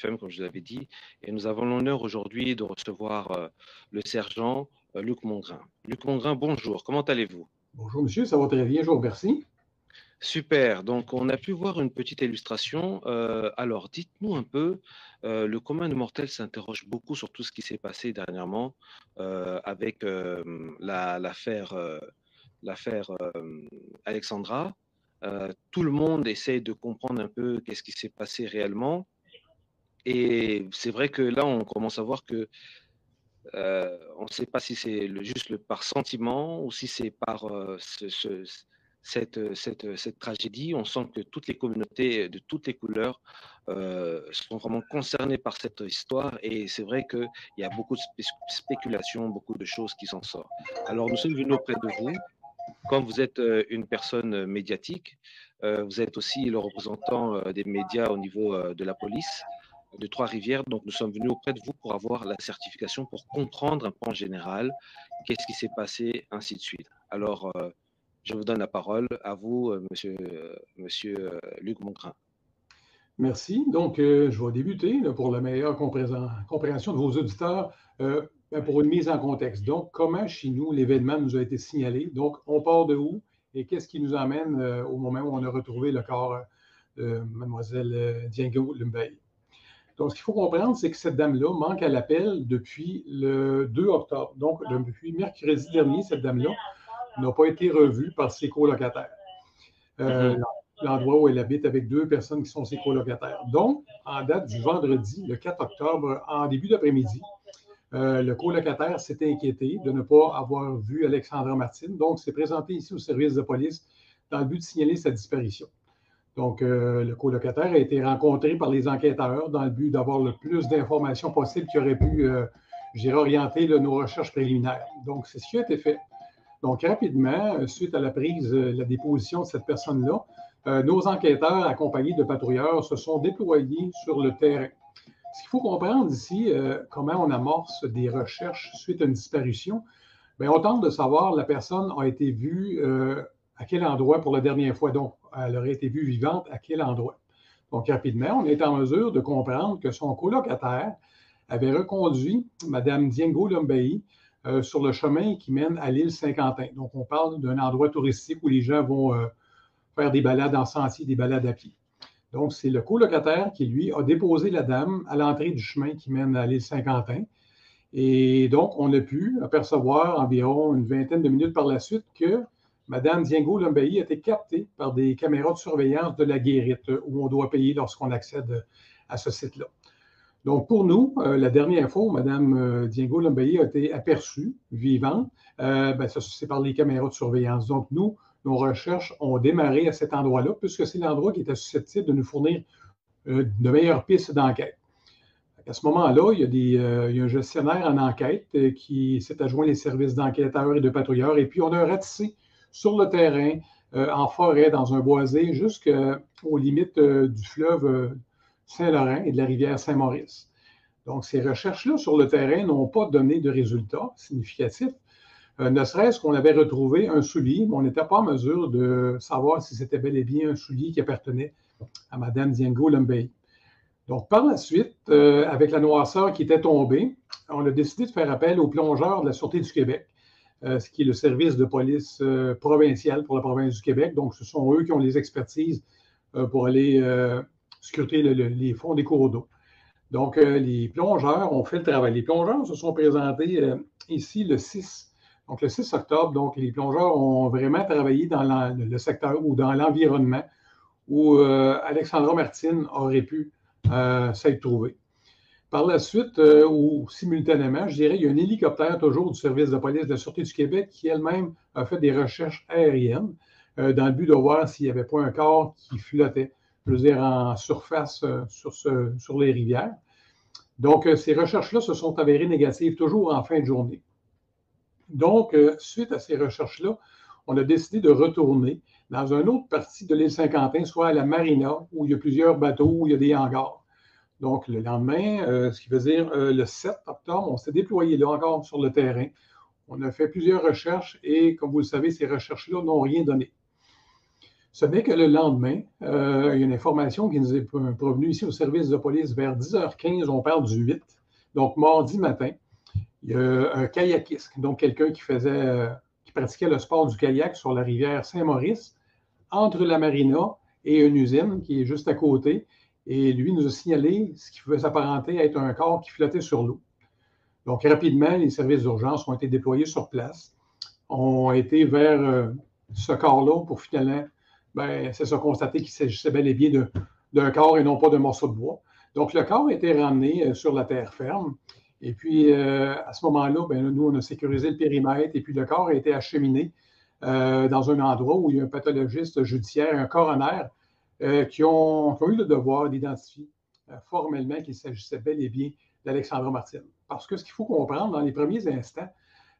FM, comme je vous l'avais dit, et nous avons l'honneur aujourd'hui de recevoir le sergent Luc Mongrain. Luc Mongrain, bonjour, comment allez-vous? Bonjour monsieur, ça va très bien, je vous remercie. Super, donc on a pu voir une petite illustration. Alors, dites-nous un peu, le commun des mortels s'interroge beaucoup sur tout ce qui s'est passé dernièrement avec l'affaire Alexandra. Tout le monde essaye de comprendre un peu qu'est-ce qui s'est passé réellement. Et c'est vrai que là, on commence à voir que on ne sait pas si c'est juste par sentiment ou si c'est par cette tragédie. On sent que toutes les communautés de toutes les couleurs sont vraiment concernées par cette histoire. Et c'est vrai qu'il y a beaucoup de spéculations, beaucoup de choses qui s'en sortent. Alors, nous sommes venus auprès de vous. Comme vous êtes une personne médiatique, vous êtes aussi le représentant des médias au niveau de la police de Trois-Rivières. Donc, nous sommes venus auprès de vous pour avoir la certification, pour comprendre un peu en général qu'est-ce qui s'est passé, ainsi de suite. Alors, je vous donne la parole à vous, monsieur Luc Mongrain. Merci. Donc, je vais débuter là, pour la meilleure compréhension de vos auditeurs, pour une mise en contexte. Donc, comment chez nous l'événement nous a été signalé? Donc, on part de où et qu'est-ce qui nous amène au moment où on a retrouvé le corps de Mademoiselle Diango Lumbaye? Donc, ce qu'il faut comprendre, c'est que cette dame-là manque à l'appel depuis le 2 octobre. Donc, depuis mercredi dernier, cette dame-là n'a pas été revue par ses colocataires. L'endroit où elle habite avec deux personnes qui sont ses colocataires. Donc, en date du vendredi, le 4 octobre, en début d'après-midi, le colocataire s'était inquiété de ne pas avoir vu Alexandra Martine. Donc, s'est présenté ici au service de police dans le but de signaler sa disparition. Donc, le colocataire a été rencontré par les enquêteurs dans le but d'avoir le plus d'informations possible qui auraient pu, orienter nos recherches préliminaires. Donc, c'est ce qui a été fait. Donc, rapidement, suite à la prise, la déposition de cette personne-là, nos enquêteurs, accompagnés de patrouilleurs, se sont déployés sur le terrain. Ce qu'il faut comprendre ici, comment on amorce des recherches suite à une disparition, bien, on tente de savoir la personne a été vue à quel endroit pour la dernière fois. Donc, elle aurait été vue vivante à quel endroit. Donc, rapidement, on est en mesure de comprendre que son colocataire avait reconduit Mme Diango Lumbaye sur le chemin qui mène à l'île Saint-Quentin. Donc, on parle d'un endroit touristique où les gens vont faire des balades en sentier, des balades à pied. Donc, c'est le colocataire qui, lui, a déposé la dame à l'entrée du chemin qui mène à l'île Saint-Quentin. Et donc, on a pu apercevoir environ une vingtaine de minutes par la suite que Mme Diango Lumbaye a été captée par des caméras de surveillance de la Guérite, où on doit payer lorsqu'on accède à ce site-là. Donc, pour nous, la dernière fois où Mme Diango Lumbaye a été aperçue, vivante, c'est par les caméras de surveillance. Donc, nous, nos recherches ont démarré à cet endroit-là, puisque c'est l'endroit qui était susceptible de nous fournir de meilleures pistes d'enquête. À ce moment-là, il y a un gestionnaire en enquête qui s'est adjoint les services d'enquêteurs et de patrouilleurs, et puis on a ratissé sur le terrain, en forêt, dans un boisé, jusqu'aux limites du fleuve Saint-Laurent et de la rivière Saint-Maurice. Donc, ces recherches-là sur le terrain n'ont pas donné de résultats significatifs. Ne serait-ce qu'on avait retrouvé un soulier, mais on n'était pas en mesure de savoir si c'était bel et bien un soulier qui appartenait à Mme Diango Lumbaye. Donc, par la suite, avec la noirceur qui était tombée, on a décidé de faire appel aux plongeurs de la Sûreté du Québec, ce qui est le service de police provincial pour la province du Québec. Donc, ce sont eux qui ont les expertises pour aller scruter les fonds des cours d'eau. Donc, les plongeurs ont fait le travail. Les plongeurs se sont présentés ici le 6. Donc, le 6 octobre, donc, les plongeurs ont vraiment travaillé dans le secteur ou dans l'environnement où Alexandra Martine aurait pu s'être trouvée. Par la suite, ou simultanément, je dirais, il y a un hélicoptère toujours du service de police de la Sûreté du Québec qui elle-même a fait des recherches aériennes dans le but de voir s'il n'y avait pas un corps qui flottait, je veux dire, en surface sur les rivières. Donc, ces recherches-là se sont avérées négatives toujours en fin de journée. Donc, suite à ces recherches-là, on a décidé de retourner dans une autre partie de l'île Saint-Quentin, soit à la marina, où il y a plusieurs bateaux, où il y a des hangars. Donc, le lendemain, ce qui veut dire le 7 octobre, on s'est déployé là encore sur le terrain. On a fait plusieurs recherches et, comme vous le savez, ces recherches-là n'ont rien donné. Ce n'est que le lendemain, il y a une information qui nous est provenue ici au service de police vers 10h15, on parle du 8, donc mardi matin. Il y a un kayakiste, donc quelqu'un qui pratiquait le sport du kayak sur la rivière Saint-Maurice, entre la marina et une usine qui est juste à côté. Et lui nous a signalé ce qui pouvait s'apparenter à être un corps qui flottait sur l'eau. Donc, rapidement, les services d'urgence ont été déployés sur place, ont été vers ce corps-là pour finalement, c'est ça, constater qu'il s'agissait bel et bien d'un corps et non pas d'un morceau de bois. Donc, le corps a été ramené sur la terre ferme. Et puis, à ce moment-là, nous, on a sécurisé le périmètre et puis le corps a été acheminé dans un endroit où il y a un pathologiste judiciaire, un coroner, qui ont eu le devoir d'identifier formellement qu'il s'agissait bel et bien d'Alexandra Martine. Parce que ce qu'il faut comprendre, dans les premiers instants,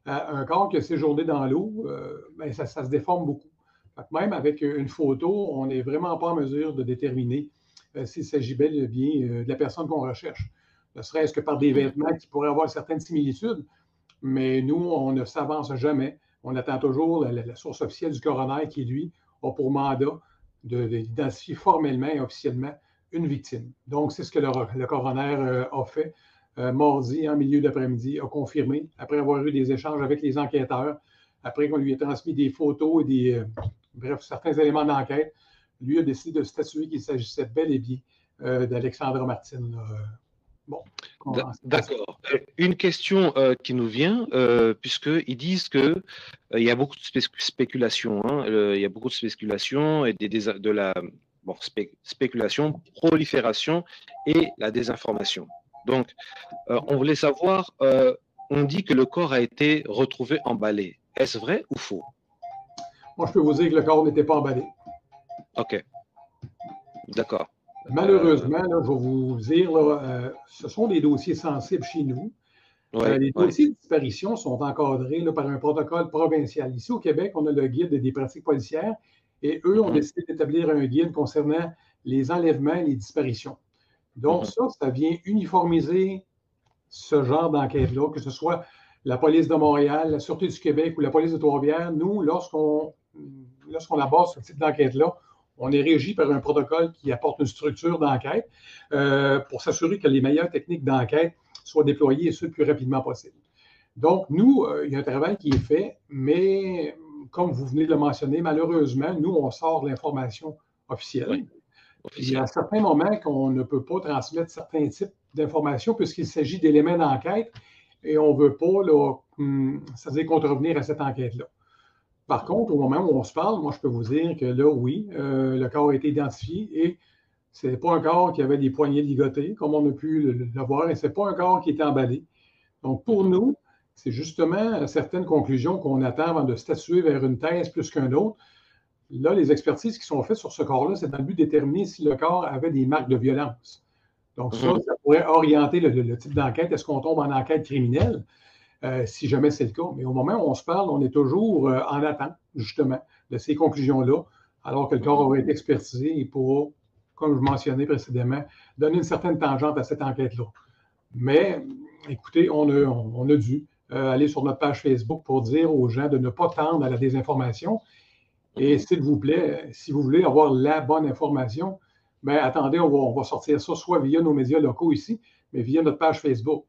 un corps qui a séjourné dans l'eau, ça se déforme beaucoup. Même avec une photo, on n'est vraiment pas en mesure de déterminer s'il s'agit bel et bien de la personne qu'on recherche. Ne serait-ce que par des vêtements qui pourraient avoir certaines similitudes, mais nous, on ne s'avance jamais. On attend toujours la source officielle du coroner qui, lui, a pour mandat d'identifier formellement et officiellement une victime. Donc, c'est ce que le coroner a fait mardi, en milieu d'après-midi, a confirmé, après avoir eu des échanges avec les enquêteurs, après qu'on lui ait transmis des photos et bref, certains éléments d'enquête, lui a décidé de statuer qu'il s'agissait bel et bien d'Alexandra Martine. Bon. D'accord. Une question qui nous vient, puisqu'ils disent qu'il y a beaucoup de spéculation. Il y a beaucoup de spéculation et de la spéculation, prolifération et la désinformation. Donc, on voulait savoir, on dit que le corps a été retrouvé emballé. Est-ce vrai ou faux? Moi, je peux vous dire que le corps n'était pas emballé. OK. D'accord. Malheureusement, là, je vais vous dire, ce sont des dossiers sensibles chez nous. Les dossiers de disparition sont encadrés par un protocole provincial. Ici, au Québec, on a le guide des pratiques policières et eux ont décidé d'établir un guide concernant les enlèvements et les disparitions. Donc, ça vient uniformiser ce genre d'enquête-là, que ce soit la police de Montréal, la Sûreté du Québec ou la police de Trois-Rivières. Nous, lorsqu'on aborde ce type d'enquête-là, on est régi par un protocole qui apporte une structure d'enquête pour s'assurer que les meilleures techniques d'enquête soient déployées et ce le plus rapidement possible. Donc, nous, il y a un travail qui est fait, mais comme vous venez de le mentionner, malheureusement, nous, on sort l'information officielle. Oui. Il y a certains moments qu'on ne peut pas transmettre certains types d'informations puisqu'il s'agit d'éléments d'enquête et on ne veut pas, c'est-à-dire contrevenir à cette enquête-là. Par contre, au moment où on se parle, moi, je peux vous dire que là, oui, le corps a été identifié et ce n'est pas un corps qui avait des poignets ligotés, comme on a pu le voir, et ce n'est pas un corps qui était emballé. Donc, pour nous, c'est justement certaines conclusions qu'on attend avant de statuer vers une thèse plus qu'un autre. Là, les expertises qui sont faites sur ce corps-là, c'est dans le but de déterminer si le corps avait des marques de violence. Donc, ça pourrait orienter le type d'enquête. Est-ce qu'on tombe en enquête criminelle? Si jamais c'est le cas. Mais au moment où on se parle, on est toujours en attente, justement, de ces conclusions-là, alors que le corps aurait été expertisé et pourra, comme je mentionnais précédemment, donner une certaine tangente à cette enquête-là. Mais, écoutez, on a dû aller sur notre page Facebook pour dire aux gens de ne pas tendre à la désinformation. Et s'il vous plaît, si vous voulez avoir la bonne information, attendez, on va sortir ça soit via nos médias locaux ici, mais via notre page Facebook.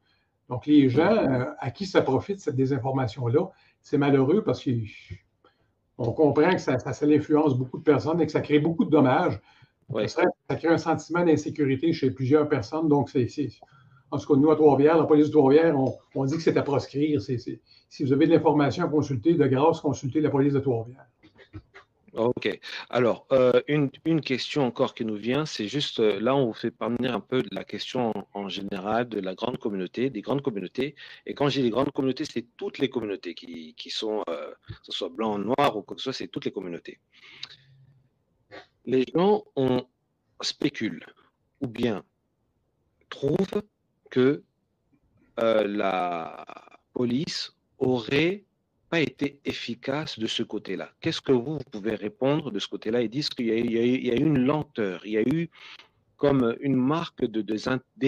Donc, les gens à qui ça profite, cette désinformation-là, c'est malheureux parce qu'on comprend que ça influence beaucoup de personnes et que ça crée beaucoup de dommages. Ouais. Ça crée un sentiment d'insécurité chez plusieurs personnes. Donc, en tout cas, nous, à Trois-Rivières, la police de Trois-Rivières, on dit que c'est à proscrire. Si vous avez de l'information à consulter, de grâce, consultez la police de Trois-Rivières. OK. Alors, une question encore qui nous vient, c'est juste, là, on vous fait parvenir un peu de la question en général de la grande communauté, des grandes communautés. Et quand je dis les grandes communautés, c'est toutes les communautés qui sont, que ce soit blanc, noir ou quoi que ce soit, c'est toutes les communautés. Les gens spéculent ou bien trouvent que la police aurait pas été efficace de ce côté-là. Qu'est-ce que vous pouvez répondre de ce côté-là? Ils disent qu'il y a eu une lenteur, il y a eu comme une marque de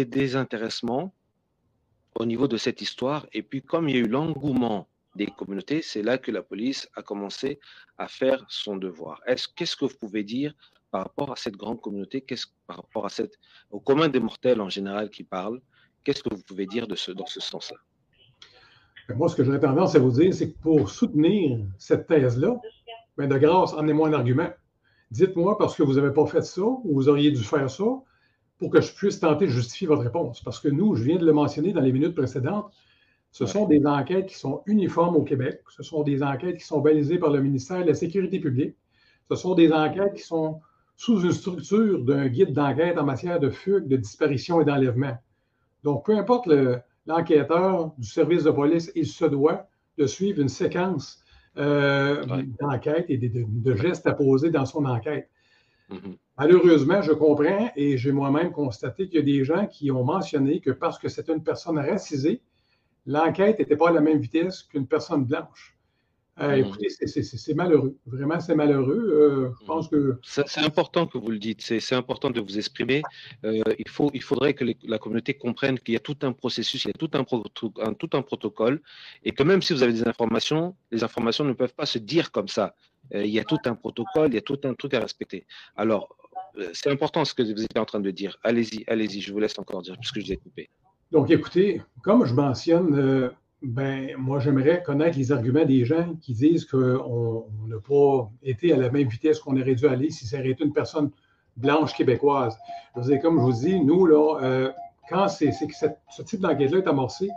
désintéressement au niveau de cette histoire. Et puis, comme il y a eu l'engouement des communautés, c'est là que la police a commencé à faire son devoir. Qu'est-ce que vous pouvez dire par rapport à cette grande communauté, par rapport au commun des mortels en général qui parlent, qu'est-ce que vous pouvez dire dans ce sens-là? Moi, ce que j'aurais tendance à vous dire, c'est que pour soutenir cette thèse-là, ben de grâce, emmenez-moi un argument. Dites-moi parce que vous n'avez pas fait ça ou vous auriez dû faire ça pour que je puisse tenter de justifier votre réponse. Parce que nous, je viens de le mentionner dans les minutes précédentes, ce sont des enquêtes qui sont uniformes au Québec. Ce sont des enquêtes qui sont balisées par le ministère de la Sécurité publique. Ce sont des enquêtes qui sont sous une structure d'un guide d'enquête en matière de fugue, de disparition et d'enlèvement. Donc, peu importe l'enquêteur du service de police, il se doit de suivre une séquence d'enquête et de gestes à poser dans son enquête. Malheureusement, je comprends et j'ai moi-même constaté qu'il y a des gens qui ont mentionné que parce que c'est une personne racisée, l'enquête n'était pas à la même vitesse qu'une personne blanche. Écoutez, c'est malheureux. Vraiment, c'est malheureux. Je pense que... C'est important que vous le dites. C'est important de vous exprimer. Il faudrait que la communauté comprenne qu'il y a tout un processus, il y a tout un protocole, et que même si vous avez des informations, les informations ne peuvent pas se dire comme ça. Il y a tout un protocole, il y a tout un truc à respecter. Alors, c'est important ce que vous êtes en train de dire. Allez-y, je vous laisse encore dire, puisque je vous ai coupé. Donc, écoutez, comme je mentionne... moi, j'aimerais connaître les arguments des gens qui disent qu'on n'a pas été à la même vitesse qu'on aurait dû aller si ça aurait été une personne blanche québécoise. Je veux dire, comme je vous dis, nous, là, quand ce type d'enquête-là est amorcé,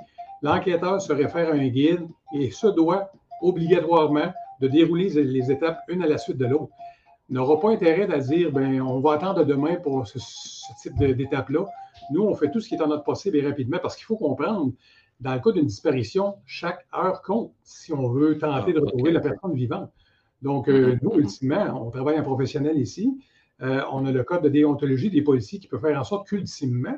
l'enquêteur se réfère à un guide et se doit obligatoirement de dérouler les étapes une à la suite de l'autre. Il n'aura pas intérêt à dire, on va attendre demain pour ce type d'étape-là. Nous, on fait tout ce qui est en notre possible et rapidement parce qu'il faut comprendre, dans le cas d'une disparition, chaque heure compte si on veut tenter de retrouver la personne vivante. Donc, nous, ultimement, on travaille en professionnel ici. On a le code de déontologie des policiers qui peut faire en sorte qu'ultimement,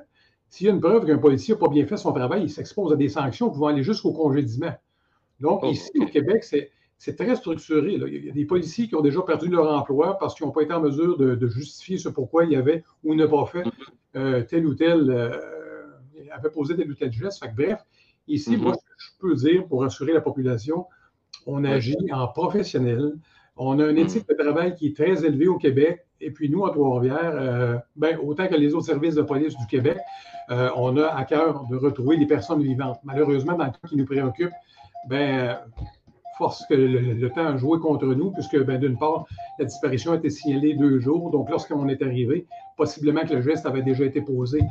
s'il y a une preuve qu'un policier n'a pas bien fait son travail, il s'expose à des sanctions pouvant aller jusqu'au congédiement. Donc, ici, au Québec, c'est très structuré. Là. Il y a des policiers qui ont déjà perdu leur emploi parce qu'ils n'ont pas été en mesure de justifier ce pourquoi ils avaient ou n'a pas fait tel ou tel, avait posé tel ou tel geste. Fait que, bref, ici, moi, je peux dire, pour rassurer la population, on agit en professionnel. On a une éthique de travail qui est très élevée au Québec. Et puis, nous, à Trois-Rivières, autant que les autres services de police du Québec, on a à cœur de retrouver les personnes vivantes. Malheureusement, dans le cas qui nous préoccupe, force que le temps a joué contre nous, puisque, d'une part, la disparition a été signalée 2 jours. Donc, lorsqu'on est arrivé, possiblement que le geste avait déjà été posé.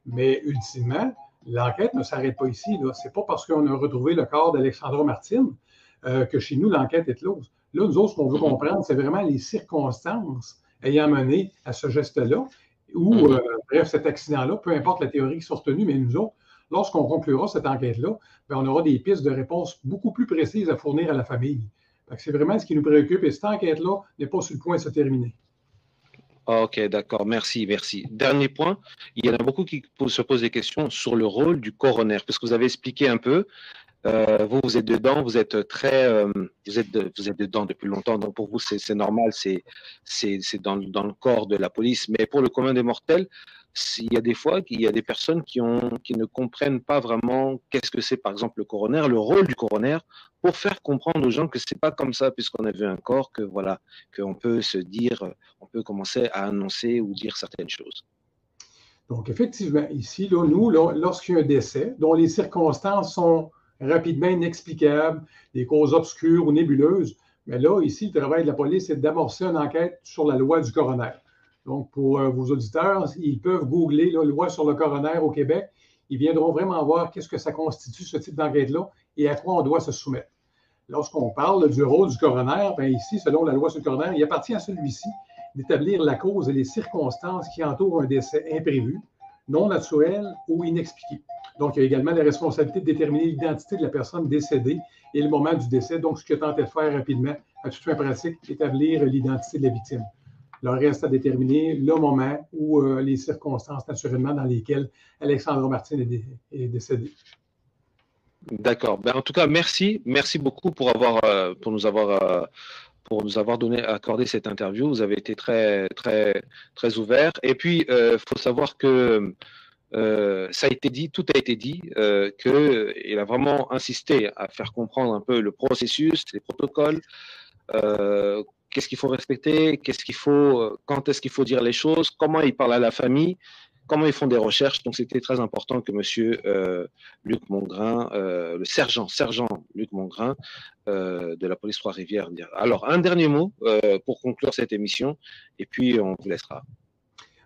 Mais, ultimement, l'enquête ne s'arrête pas ici. Ce n'est pas parce qu'on a retrouvé le corps d'Alexandra Martine que chez nous, l'enquête est close. Là, nous autres, ce qu'on veut comprendre, c'est vraiment les circonstances ayant mené à ce geste-là, ou, bref, cet accident-là, peu importe la théorie qui soit retenue, mais nous autres, lorsqu'on conclura cette enquête-là, on aura des pistes de réponse beaucoup plus précises à fournir à la famille. C'est vraiment ce qui nous préoccupe et cette enquête-là n'est pas sur le point de se terminer. Ok, d'accord, merci. Dernier point, il y en a beaucoup qui se posent des questions sur le rôle du coroner, parce que vous avez expliqué un peu, vous êtes dedans, vous êtes dedans depuis longtemps, donc pour vous c'est normal, c'est dans le corps de la police, mais pour le commun des mortels, il y a des fois qu'il y a des personnes qui ne comprennent pas vraiment qu'est-ce que c'est, par exemple, le coroner, le rôle du coroner, pour faire comprendre aux gens que c'est pas comme ça, puisqu'on a vu un corps, que voilà, qu'on peut se dire, on peut commencer à annoncer ou dire certaines choses. Donc, effectivement, ici, là, nous, lorsqu'il y a un décès, dont les circonstances sont rapidement inexplicables, des causes obscures ou nébuleuses, mais là, ici, le travail de la police, c'est d'amorcer une enquête sur la loi du coroner. Donc, pour vos auditeurs, ils peuvent googler la loi sur le coroner au Québec. Ils viendront vraiment voir qu'est-ce que ça constitue, ce type d'enquête-là, et à quoi on doit se soumettre. Lorsqu'on parle du rôle du coroner, ici, selon la loi sur le coroner, il appartient à celui-ci d'établir la cause et les circonstances qui entourent un décès imprévu, non naturel ou inexpliqué. Donc, il y a également la responsabilité de déterminer l'identité de la personne décédée et le moment du décès. Donc, ce que tentait de faire rapidement, à toute fin pratique, établir l'identité de la victime. Le reste à déterminer le moment ou les circonstances, naturellement, dans lesquelles Alexandra Martine est décédée. D'accord. En tout cas, merci beaucoup pour nous avoir accordé cette interview. Vous avez été très, très, très ouvert. Et puis, faut savoir que ça a été dit, tout a été dit, qu'il a vraiment insisté à faire comprendre un peu le processus, les protocoles, qu'est-ce qu'il faut respecter, quand est-ce qu'il faut dire les choses, comment il parle à la famille, comment ils font des recherches. Donc, c'était très important que monsieur Luc Mongrain, le sergent Luc Mongrain de la police Trois-Rivières. Alors, un dernier mot pour conclure cette émission, et puis on vous laissera.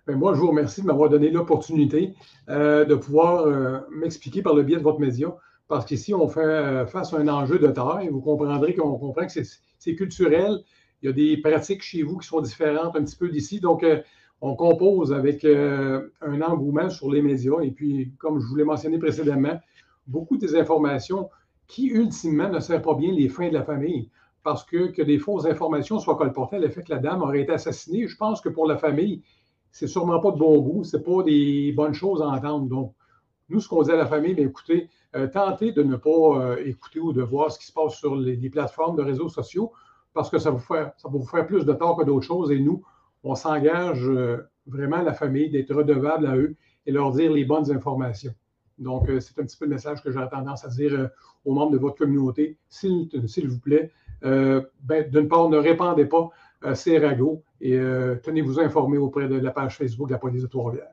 Ben moi, je vous remercie de m'avoir donné l'opportunité de pouvoir m'expliquer par le biais de votre média, parce qu'ici, on fait face à un enjeu de taille. Vous comprendrez qu'on comprend que c'est culturel. Il y a des pratiques chez vous qui sont différentes un petit peu d'ici. Donc, on compose avec un engouement sur les médias. Et puis, comme je vous l'ai mentionné précédemment, beaucoup des informations qui, ultimement, ne servent pas bien les fins de la famille. Parce que des fausses informations soient colportées à l'effet que la dame aurait été assassinée. Je pense que pour la famille, c'est sûrement pas de bon goût, c'est pas des bonnes choses à entendre. Donc, nous, ce qu'on dit à la famille, bien, écoutez, tentez de ne pas écouter ou de voir ce qui se passe sur les plateformes de réseaux sociaux parce que ça va vous faire plus de tort que d'autres choses. Et nous, on s'engage vraiment à la famille d'être redevable à eux et leur dire les bonnes informations. Donc, c'est un petit peu le message que j'aurais tendance à dire aux membres de votre communauté. S'il vous plaît, d'une part, ne répandez pas ces ragots et tenez-vous informés auprès de la page Facebook de la police de Trois-Rivières.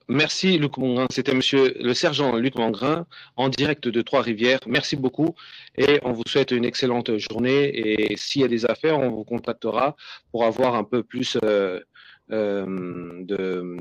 Merci Luc Mongrain, c'était monsieur le sergent Luc Mongrain en direct de Trois-Rivières. Merci beaucoup et on vous souhaite une excellente journée et s'il y a des affaires, on vous contactera pour avoir un peu plus de